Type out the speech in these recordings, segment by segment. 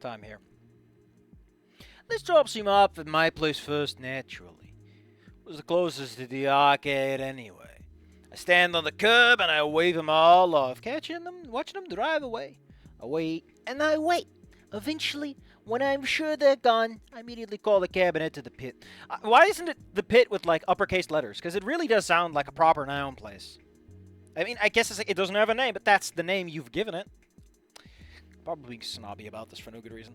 time here. This drops him off at my place first, naturally. It was the closest to the arcade anyway. I stand on the curb and I wave them all off, catching them, watching them drive away. I wait and I wait. Eventually, when I'm sure they're gone, I immediately call the cab and head to the pit. Why isn't it the pit with, like, uppercase letters? Because it really does sound like a proper noun place. I mean, I guess it doesn't have a name, but that's the name you've given it. Probably snobby about this for no good reason.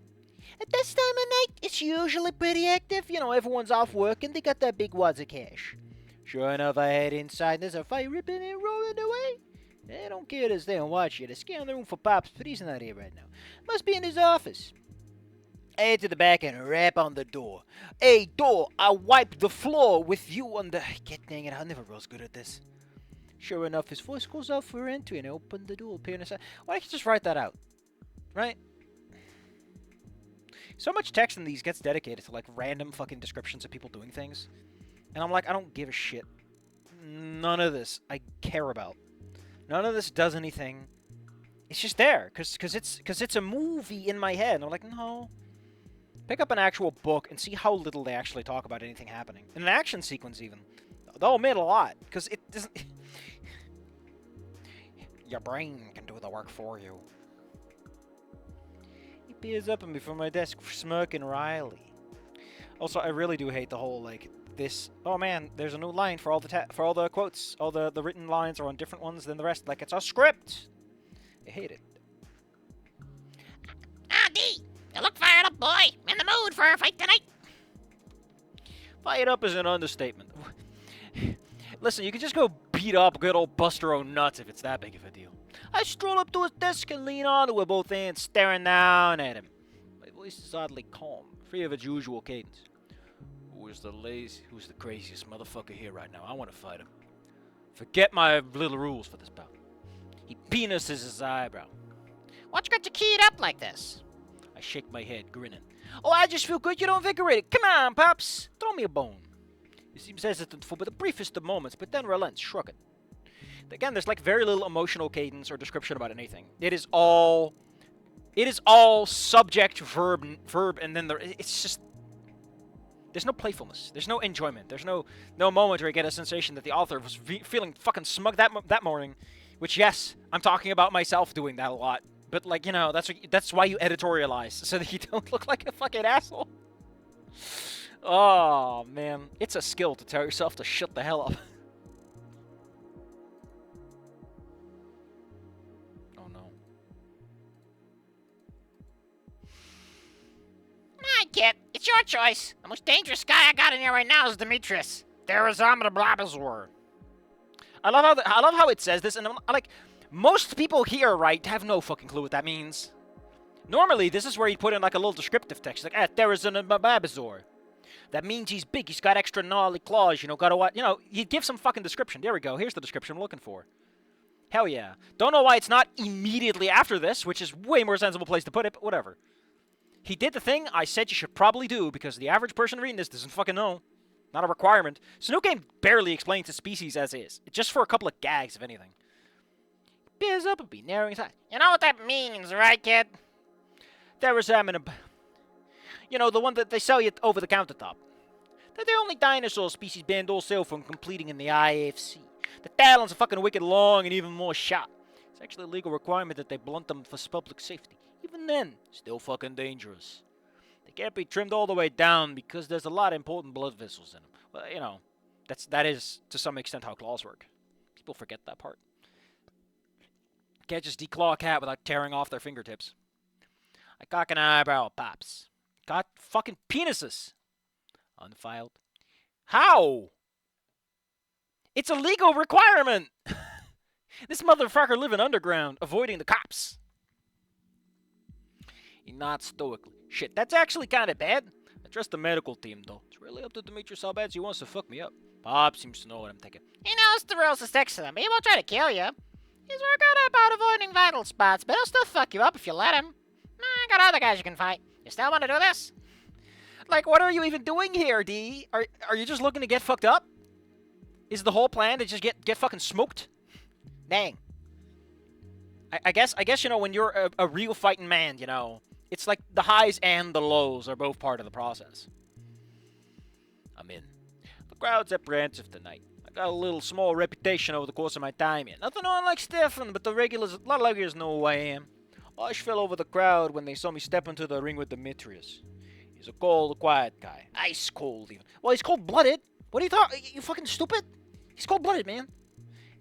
At this time of night, it's usually pretty active. You know, everyone's off work and they got that big wads of cash. Sure enough, I head inside and there's a fire ripping and rolling away. They don't care to stay and watch you. They scan the room for Pops, but he's not here right now. Must be in his office. I head to the back and rap on the door. Hey, door, I wipe the floor with you on the... Get dang it, I never was good at this. Sure enough, his voice goes out for entry and I open the door, appearing inside. Why don't you just write that out? Right? So much text in these gets dedicated to, like, random fucking descriptions of people doing things. And I'm like, I don't give a shit. None of this I care about. None of this does anything. It's just there, cause it's a movie in my head. And I'm like, no. Pick up an actual book and see how little they actually talk about anything happening. In an action sequence, even. They'll omit a lot, because it doesn't... Your brain can do the work for you. He peers up at me from my desk, smirking wryly. Also, I really do hate the whole, like, this... Oh man, there's a new line for all the quotes. All the written lines are on different ones than the rest. Like, it's a script. I hate it. Ah, D! You look fired up, boy. In the mood for a fight tonight. Fired up is an understatement. Listen, you can just go beat up good old Buster O'Nuts if it's that big of a deal. I stroll up to his desk and lean on it with both hands, staring down at him. My voice is oddly calm, free of its usual cadence. Who's the craziest motherfucker here right now? I want to fight him. Forget my little rules for this bout. He penises his eyebrow. What you got you keyed up like this? I shake my head, grinning. Oh, I just feel good you're invigorated. Come on, Pops. Throw me a bone. He seems hesitant for the briefest of moments, but then relents, shrugging. Again, there's like very little emotional cadence or description about anything. It is all subject, verb, and then it's just... There's no playfulness. There's no enjoyment. There's no moment where you get a sensation that the author was feeling fucking smug that morning. Which, yes, I'm talking about myself doing that a lot. But, like, you know, that's why you editorialize, so that you don't look like a fucking asshole. Oh, man. It's a skill to tell yourself to shut the hell up. Oh, no. Alright, kid. It's your choice. The most dangerous guy I got in here right now is Demetrius. Therizomadablabazor. I love how it says this, and I'm like, most people here, right, have no fucking clue what that means. Normally, this is where you put in like a little descriptive text, like, Therizomadablabazor. That means he's big, he's got extra gnarly claws, you know, gotta what, you know, you give some fucking description. There we go, here's the description I'm looking for. Hell yeah. Don't know why it's not immediately after this, which is way more sensible place to put it, but whatever. He did the thing I said you should probably do, because the average person reading this doesn't fucking know. Not a requirement. Snoot game barely explains the species as is. It's just for a couple of gags, if anything. Bears up and be narrowing his eyes. You know what that means, right, kid? Therizomadablabazor. You know, the one that they sell you over the countertop. They're the only dinosaur species banned wholesale from completing in the IFC. The talons are fucking wicked long and even more sharp. It's actually a legal requirement that they blunt them for public safety. Even then, still fucking dangerous. They can't be trimmed all the way down because there's a lot of important blood vessels in them. Well, you know, that is to some extent how claws work. People forget that part. Can't just declaw a cat without tearing off their fingertips. I cock an eyebrow at Pops. Got fucking penises. Unfiled. How? It's a legal requirement. This motherfucker living underground, avoiding the cops. He nods stoically. Shit, that's actually kind of bad. I trust the medical team, though. It's really up to Demetrius how bad he wants to fuck me up. Pop seems to know what I'm thinking. He knows the rules of sex to them. He won't try to kill you. He's real good about avoiding vital spots, but he'll still fuck you up if you let him. I got other guys you can fight. You still want to do this? Like, what are you even doing here, D? Are you just looking to get fucked up? Is the whole plan to just get fucking smoked? Dang. I guess you know, when you're a real fighting man, you know, it's like the highs and the lows are both part of the process. I'm in. The crowd's apprehensive tonight. I got a little small reputation over the course of my time here. Nothing unlike Stefan, but a lot of regulars know who I am. Hush fell over the crowd when they saw me step into the ring with Demetrius. He's a cold, quiet guy. Ice cold, even. Well, he's cold-blooded. What are you talking? You fucking stupid? He's cold-blooded, man.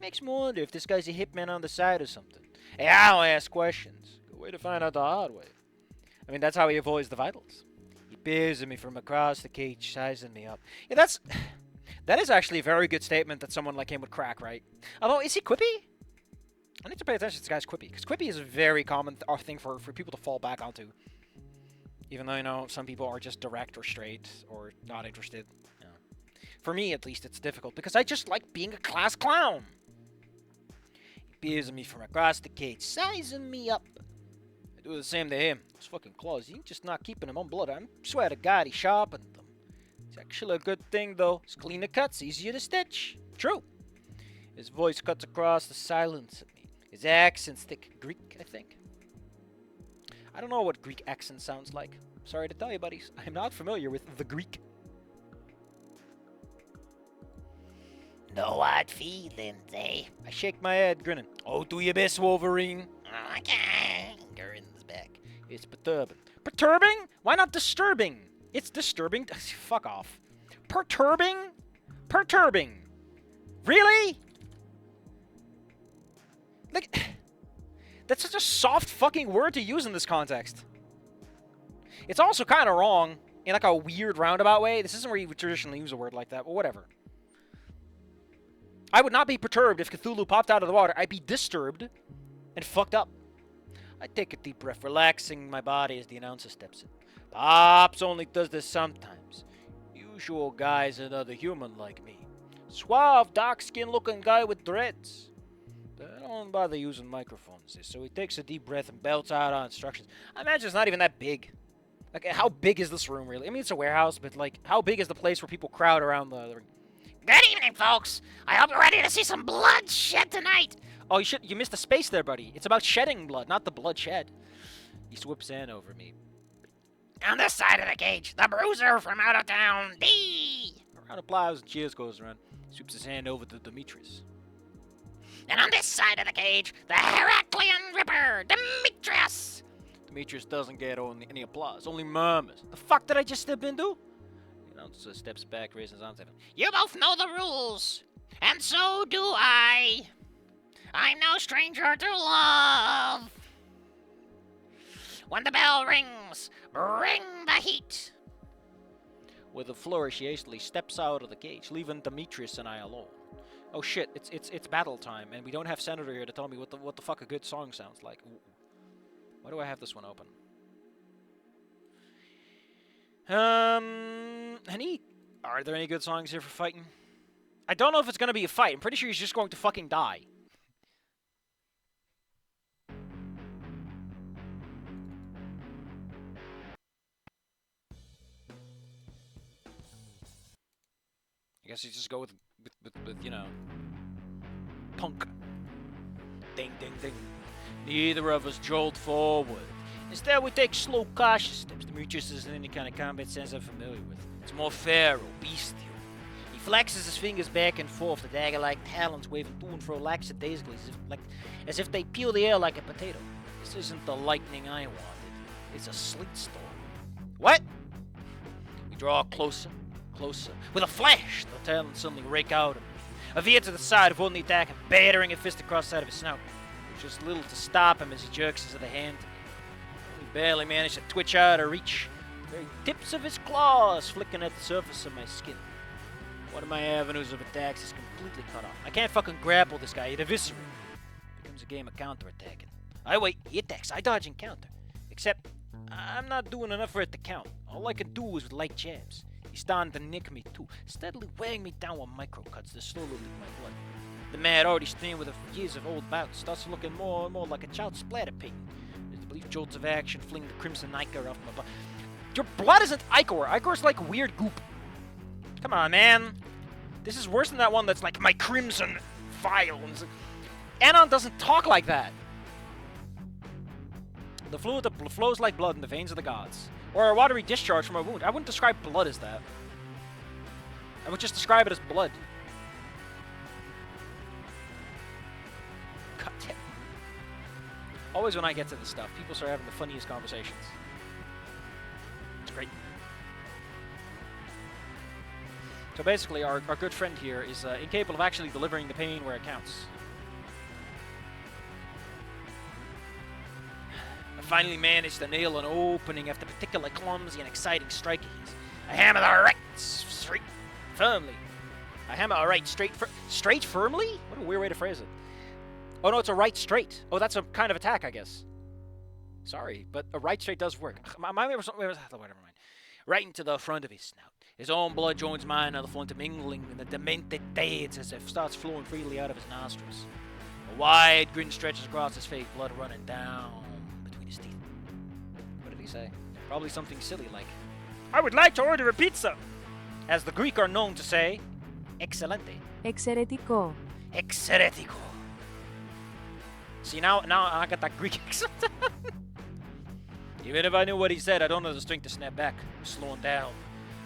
Makes me wonder if this guy's a hitman on the side or something. Hey, I don't ask questions. Good way to find out the hard way. I mean, that's how he avoids the vitals. He peers at me from across the cage, sizing me up. Yeah, that is actually a very good statement that someone like him would crack, right? Although, is he quippy? I need to pay attention to this guy's quippy, because quippy is a very common thing for people to fall back onto. Even though, you know, some people are just direct or straight or not interested. You know. For me, at least, it's difficult, because I just like being a class clown. He peers at me from across the cage, sizing me up. I do the same to him. Those fucking claws, he's just not keeping them on blood. I swear to God, he sharpened them. It's actually a good thing, though. It's cleaner cuts, easier to stitch. True. His voice cuts across the silence at me. His accent's thick Greek, I think. I don't know what Greek accent sounds like. Sorry to tell you, buddies. I'm not familiar with the Greek. No hard feelings, eh? I shake my head, grinning. Oh, do your best, Wolverine. Okay. Grin's back. It's perturbing. Perturbing? Why not disturbing? It's disturbing. Fuck off. Perturbing? Perturbing. Really? Like, that's such a soft fucking word to use in this context. It's also kind of wrong in like a weird roundabout way. This isn't where you would traditionally use a word like that, but whatever. I would not be perturbed if Cthulhu popped out of the water. I'd be disturbed and fucked up. I take a deep breath, relaxing my body as the announcer steps in. Pops only does this sometimes. Usual guy's another human like me. Suave, dark-skinned looking guy with dreads. They don't bother using microphones, so he takes a deep breath and belts out our instructions. I imagine it's not even that big. Like, how big is this room, really? I mean, it's a warehouse, but, like, how big is the place where people crowd around the ring? Good evening, folks. I hope you're ready to see some blood shed tonight. Oh, you missed a space there, buddy. It's about shedding blood, not the blood shed. He swoops in over me. On this side of the cage, the bruiser from out of town, D. A round of applause and cheers goes around. He swoops his hand over to Demetrius. And on this side of the cage, the Heraclean Ripper, Demetrius. Demetrius doesn't get any applause, only murmurs. The fuck did I just step into? The announcer steps back, raising his arms. You both know the rules, and so do I. I'm no stranger to love. When the bell rings, bring the heat. With a flourish, he hastily steps out of the cage, leaving Demetrius and I alone. Oh shit! It's battle time, and we don't have Senator here to tell me what the fuck a good song sounds like. Why do I have this one open? Are there any good songs here for fighting? I don't know if it's gonna be a fight. I'm pretty sure he's just going to fucking die. I guess you just go with you know, punk. Ding, ding, ding. Neither of us jolt forward. Instead, we take slow, cautious steps. Demetrius isn't any kind of combat sense I'm familiar with. It's more feral, bestial. He flexes his fingers back and forth, the dagger-like talons waving to and fro lackadaisically, as if they peel the air like a potato. This isn't the lightning I wanted. It's a sleet storm. What? We draw closer. Closer. With a flash, the talons suddenly rake out at me. I veer to the side, avoiding the attack and battering a fist across the side of his snout. There's just little to stop him as he jerks his other hand to me. He barely managed to twitch out of reach. The very tips of his claws flicking at the surface of my skin. One of my avenues of attacks is completely cut off. I can't fucking grapple this guy. He'd eviscerate. It becomes a game of counterattacking. I wait, he attacks, I dodge and counter. Except, I'm not doing enough for it to count. All I can do is with light jabs. He's starting to nick me too, steadily weighing me down with micro-cuts that slowly leak my blood. The man already stained with years of old bouts starts looking more and more like a child splatter painting. As the brief jolts of action fling the crimson ichor off my body. Your blood isn't ichor. Ichor's like weird goop. Come on, man. This is worse than that one that's like my crimson vials. Anon doesn't talk like that. The fluid that flows like blood in the veins of the gods. Or a watery discharge from a wound. I wouldn't describe blood as that. I would just describe it as blood. God damn. Always when I get to this stuff, people start having the funniest conversations. It's great. So basically, our good friend here is incapable of actually delivering the pain where it counts. I finally managed to nail an opening after particularly clumsy and exciting strike he is. I hammer the right straight firmly. I hammer a right straight firmly? What a weird way to phrase it. Oh no, it's a right straight. Oh, that's a kind of attack, I guess. Sorry, but a right straight does work. Never mind. Right into the front of his snout. His own blood joins mine on the front, mingling in the demented days as it starts flowing freely out of his nostrils. A wide grin stretches across his face, blood running down between his teeth. What did he say? Probably something silly like, I would like to order a pizza! As the Greek are known to say, excelente. Εξαιρετικό. Exeretico. See, now I got that Greek accent. Even if I knew what he said, I don't have the strength to snap back. I'm slowing down.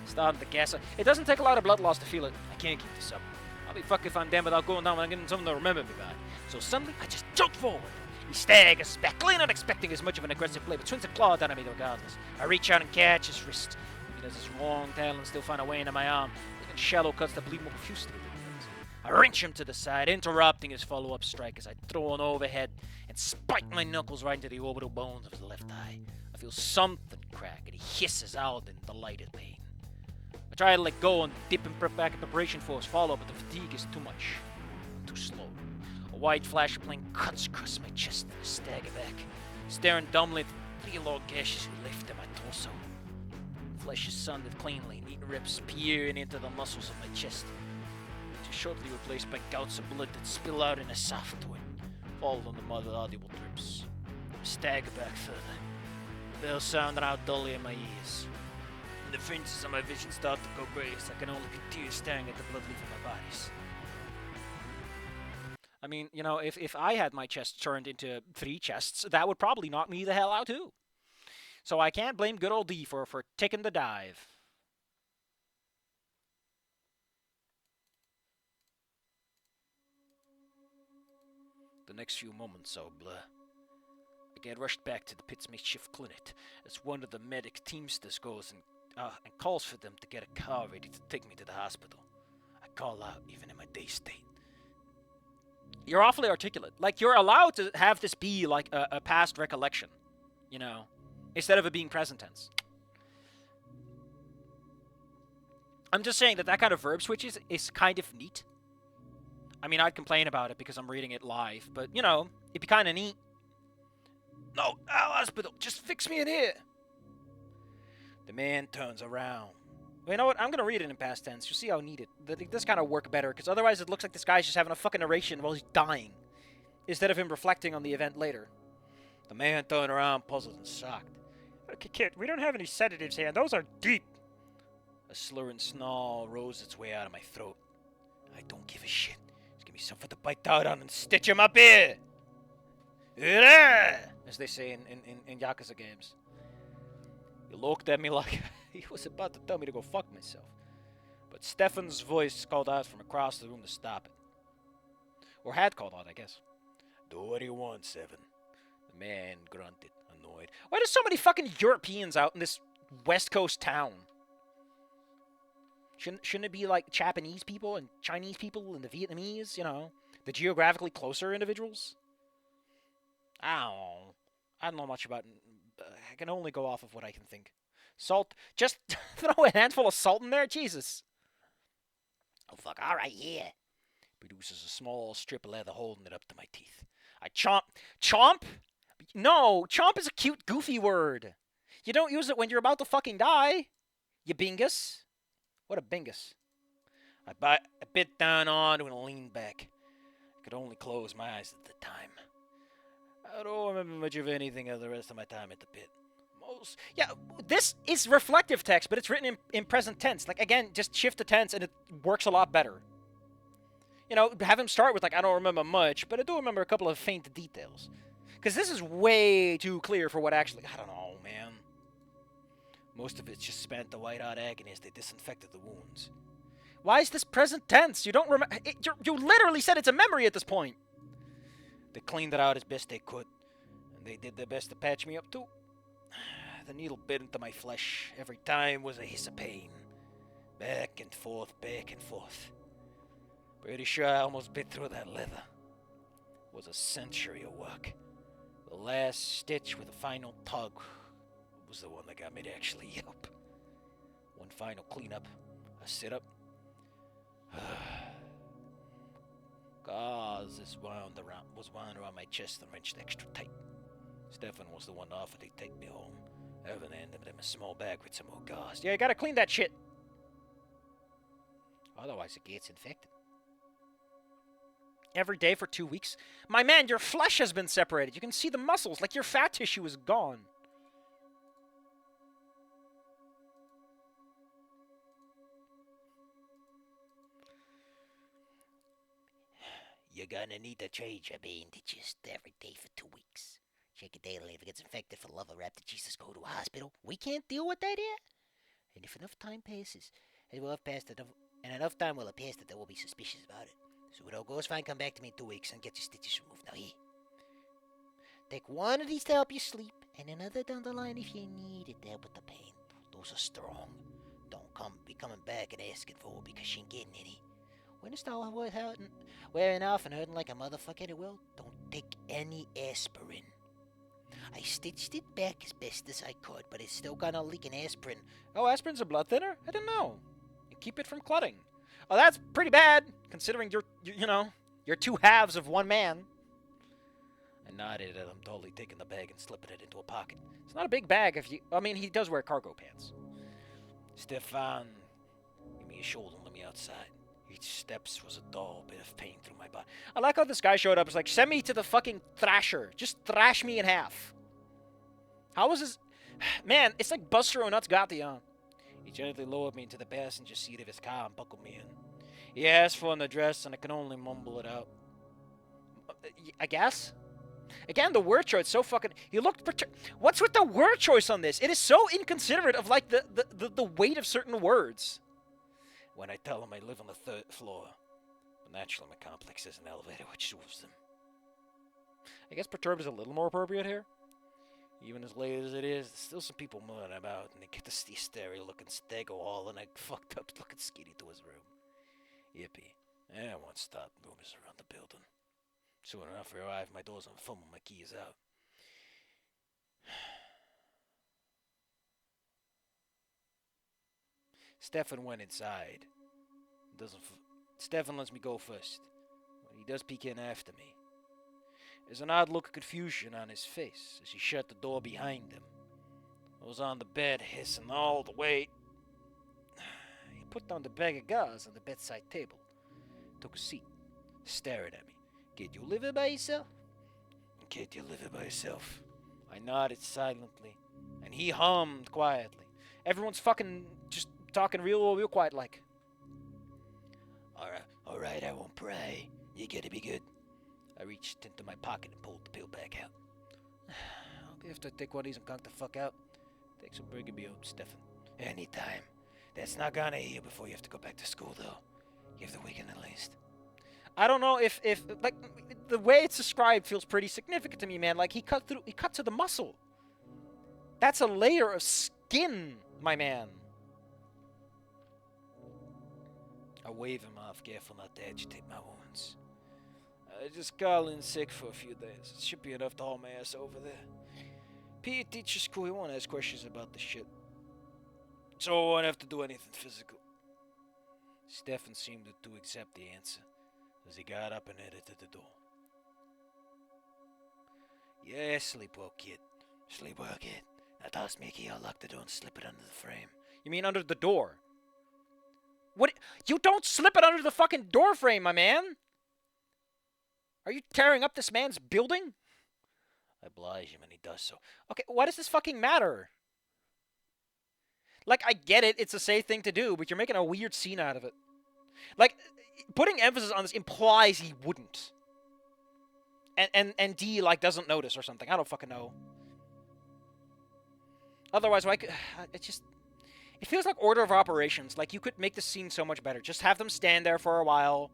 Starting to gas. It doesn't take a lot of blood loss to feel it. I can't keep this up. I'll be fucked if I'm down without going down and getting something to remember me by. So suddenly, I just jump forward. He staggers back, clearly not expecting as much of an aggressive play, but swings a claw down at me regardless. I reach out and catch his wrist. He does his long tail and still find a way into my arm, leaving shallow cuts that bleed more profusely. I wrench him to the side, interrupting his follow-up strike as I throw an overhead and spike my knuckles right into the orbital bones of his left eye. I feel something crack, and he hisses out in delighted pain. I try to let go and dip him back in preparation for his follow-up, but the fatigue is too much. Too slow. A white flash of flame cuts across my chest and I stagger back, staring dumbly at the 3 long gashes who lift at my torso. Flesh is sundered cleanly, neat rips peering into the muscles of my chest. Shortly replaced by gouts of blood that spill out in a soft twin, followed on the mother audible drips. I stagger back further. The bells sounding out dully in my ears. And the fringes of my vision start to go grey as I can only continue staring at the blood leaving my bodies. I mean, you know, if I had my chest turned into 3 chests, that would probably knock me the hell out too. So I can't blame good old D for taking the dive. The next few moments are a blur. I get rushed back to the pit's makeshift clinic as one of the medic teamsters goes and calls for them to get a car ready to take me to the hospital. I call out even in my dazed state. You're awfully articulate. Like, you're allowed to have this be like a past recollection, you know, instead of it being present tense. I'm just saying that kind of verb switch is kind of neat. I mean, I'd complain about it because I'm reading it live, but, you know, it'd be kind of neat. No, hospital, just fix me in here. The man turns around. Well, you know what? I'm going to read it in past tense. You'll see how neat this kind of work better, because otherwise it looks like this guy's just having a fucking narration while he's dying, instead of him reflecting on the event later. The man turned around, puzzled and shocked. Okay, kid, we don't have any sedatives here. Those are deep. A slurring snarl rose its way out of my throat. I don't give a shit. Give me something to bite down on and stitch him up here! As they say in Yakuza games. He looked at me like he was about to tell me to go fuck myself. But Stefan's voice called out from across the room to stop it. Or had called out, I guess. Do what you want, Seven. The man grunted, annoyed. Why there's so many fucking Europeans out in this West Coast town? Shouldn't it be like Japanese people and Chinese people and the Vietnamese, you know, the geographically closer individuals? I don't know much about I can only go off of what I can think. Salt, just throw a handful of salt in there, Jesus. Oh fuck, alright, yeah. Produces a small strip of leather holding it up to my teeth. I chomp? No, chomp is a cute, goofy word. You don't use it when you're about to fucking die. You bingus. What a bingus. I bit down onto and leaned back. I could only close my eyes at the time. I don't remember much of anything of the rest of my time at the pit. Yeah, this is reflective text, but it's written in present tense. Like, again, just shift the tense and it works a lot better. You know, have him start with, like, I don't remember much, but I do remember a couple of faint details. Because this is way too clear for what actually... I don't know, man. Most of it's just spent the white-hot agony as they disinfected the wounds. Why is this present tense? You don't remember... You literally said it's a memory at this point. They cleaned it out as best they could. And they did their best to patch me up, too. The needle bit into my flesh. Every time was a hiss of pain. Back and forth, back and forth. Pretty sure I almost bit through that leather. It was a century of work. The last stitch with a final tug was the one that got me to actually yelp. One final cleanup. A sit-up. Gauze was wound around my chest and wrenched extra tight. Stefan was the one that offered to take me home. Evan handed him a small bag with some more gauze. Yeah, you gotta clean that shit. Otherwise it gets infected. Every day for 2 weeks? My man, your flesh has been separated. You can see the muscles, like your fat tissue is gone. You're gonna need to change your bandages every day for 2 weeks. Check it daily. If it gets infected, for the love of rap, the Jesus go to a hospital. We can't deal with that here. And if enough time passes, it will have passed enough, and enough time will have passed that they will be suspicious about it. So it all goes fine, come back to me in 2 weeks and get your stitches removed. Now here. Take one of these to help you sleep, and another down the line if you need it to help with the pain. Those are strong. Don't be coming back and asking for it because she ain't getting any. When it starts wearing off and hurting like a motherfucker, it will. Don't take any aspirin. I stitched it back as best as I could, but it's still gonna leak an aspirin. Oh, aspirin's a blood thinner? I didn't know. You keep it from clotting. Oh, that's pretty bad, considering you're two halves of one man. I nodded at him, totally taking the bag and slipping it into a pocket. It's not a big bag if you... I mean, he does wear cargo pants. Stefan, give me a shoulder and let me outside. Each steps was a dull bit of pain through my body. I like how this guy showed up. It's like, send me to the fucking thrasher. Just thrash me in half. How was this... Man, it's like Buster O'Nuts got the on. He gently lowered me into the passenger seat of his car and buckled me in. He asked for an address, and I could only mumble it out. I guess? Again, the word choice so fucking... He looked... What's with the word choice on this? It is so inconsiderate of, like, the weight of certain words. When I tell him I live on the 3rd floor. But naturally, my complex has an elevator which moves them. I guess perturbed is a little more appropriate here. Even as late as it is, there's still some people mulling about, and they get to see scary-looking stego all in a fucked-up-looking skinny to his room. Yippee. One stop rumors around the building. Soon enough, I arrive, my door's on fumble, my key is out. Stefan went inside. Stefan lets me go first, but he does peek in after me. There's an odd look of confusion on his face as he shut the door behind him. I was on the bed, hissing all the way. He put down the bag of gauze on the bedside table, took a seat, stared at me. Kid, you live here by yourself? Kid, you live here by yourself? I nodded silently, and he hummed quietly. Everyone's fucking just talking real quiet like. Alright, I won't pray. You gotta be good. I reached into my pocket and pulled the pill back out. I'll have to take one of these and conk the fuck out. Take some Burgundy out, Stefan. Anytime. That's not gonna heal before you have to go back to school, though. Give the weekend at least. I don't know if like the way it's described feels pretty significant to me, man. Like he cut to the muscle. That's a layer of skin, my man. I wave him off, careful not to agitate my wounds. I just call in sick for a few days. It should be enough to haul my ass over there. PE teacher's cool, he won't ask questions about the shit. So I won't have to do anything physical. Stefan seemed to accept the answer as he got up and headed to the door. Yeah, sleep well, kid. Sleep well, kid. Now toss me a key, I'll lock the door and slip it under the frame. You mean under the door? What? You don't slip it under the fucking door frame, my man! Are you tearing up this man's building? I oblige him and he does so. Okay, why does this fucking matter? Like, I get it, it's a safe thing to do, but you're making a weird scene out of it. Like, putting emphasis on this implies he wouldn't. and D like doesn't notice or something. I don't fucking know. Otherwise, why could it feels like order of operations. Like you could make the scene so much better. Just have them stand there for a while,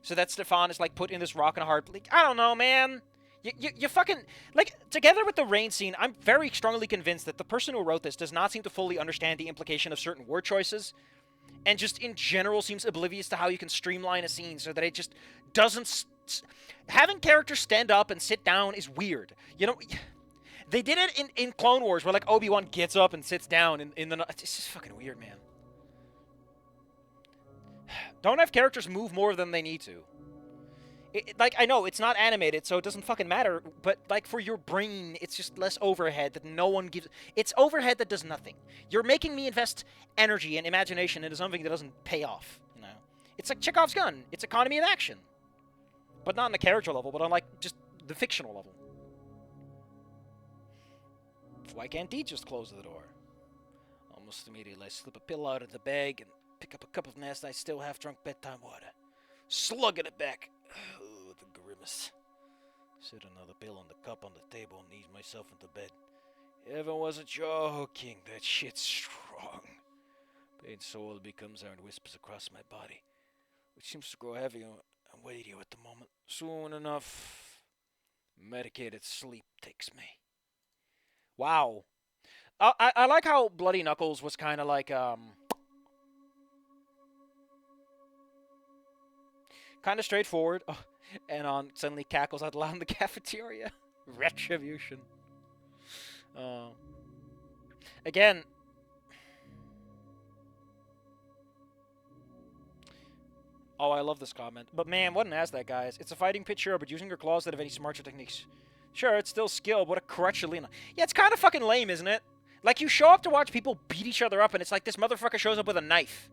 so that Stefan is like put in this rock and a hard place. I don't know, man. You fucking like together with the rain scene. I'm very strongly convinced that the person who wrote this does not seem to fully understand the implication of certain word choices, and just in general seems oblivious to how you can streamline a scene so that it just doesn't. Having characters stand up and sit down is weird. You know, they did it in Clone Wars where like Obi-Wan gets up and sits down in the. It's just fucking weird, man. Don't have characters move more than they need to. Like, I know, it's not animated, so it doesn't fucking matter, but, like, for your brain, it's just less overhead that no one gives... It's overhead that does nothing. You're making me invest energy and imagination into something that doesn't pay off, you know? It's like Chekhov's gun. It's economy of action. But not on the character level, but on, like, just the fictional level. Why can't he just close the door? Almost immediately, I slip a pill out of the bag and pick up a cup of nasty, still half-drunk bedtime water. Slugging it back. Oh, the grimace. Sit another pill on the cup on the table and ease myself into bed. Evan wasn't joking. That shit's strong. Pain slowly comes out and whispers across my body, which seems to grow heavier and weightier at the moment. Soon enough, medicated sleep takes me. Wow. I like how Bloody Knuckles was kind of like, kind of straightforward, and suddenly cackles out loud in the cafeteria. Retribution. Again, oh, I love this comment. But man, what an ass that guy is. It's a fighting pitch, sure, but using your claws instead of any smarter techniques. Sure, it's still skill, but what a crutch, Alina. Yeah, it's kind of fucking lame, isn't it? Like, you show up to watch people beat each other up, and it's like this motherfucker shows up with a knife.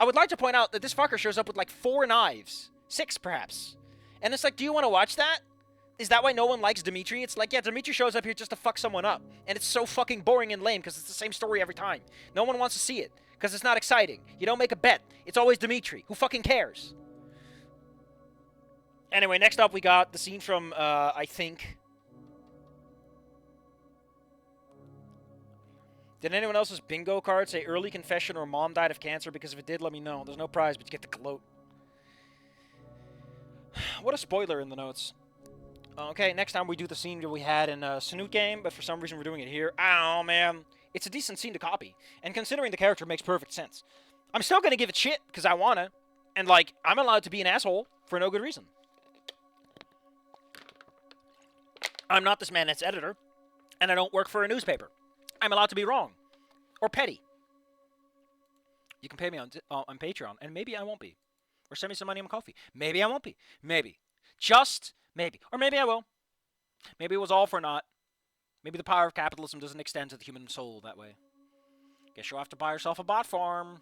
I would like to point out that this fucker shows up with like 4 knives. 6, perhaps. And it's like, do you want to watch that? Is that why no one likes Dimitri? It's like, yeah, Dimitri shows up here just to fuck someone up. And it's so fucking boring and lame because it's the same story every time. No one wants to see it because it's not exciting. You don't make a bet. It's always Dimitri. Who fucking cares? Anyway, next up we got the scene from, I think... Did anyone else's bingo card say early confession or mom died of cancer? Because if it did, let me know. There's no prize, but you get the gloat. What a spoiler in the notes. Okay, next time we do the scene that we had in Snoot game, but for some reason we're doing it here. Oh, man. It's a decent scene to copy. And considering the character, it makes perfect sense. I'm still going to give it shit, because I want to. And, like, I'm allowed to be an asshole for no good reason. I'm not this man's editor, and I don't work for a newspaper. I'm allowed to be wrong. Or petty. You can pay me on Patreon, and maybe I won't be. Or send me some money on coffee. Maybe I won't be. Maybe. Just maybe. Or maybe I will. Maybe it was all for naught. Maybe the power of capitalism doesn't extend to the human soul that way. Guess you'll have to buy yourself a bot farm.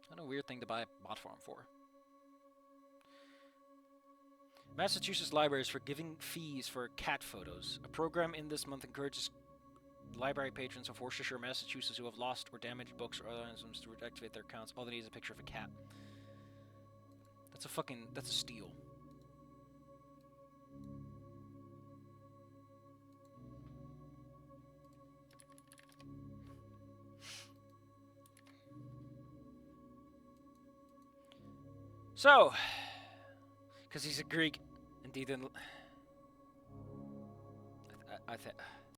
What a weird thing to buy a bot farm for. Massachusetts libraries for giving fees for cat photos. A program in this month encourages library patrons of Worcestershire, Massachusetts who have lost or damaged books or other items to reactivate their accounts. All they need is a picture of a cat. That's a steal. So, because he's a Greek, and he didn't... I think...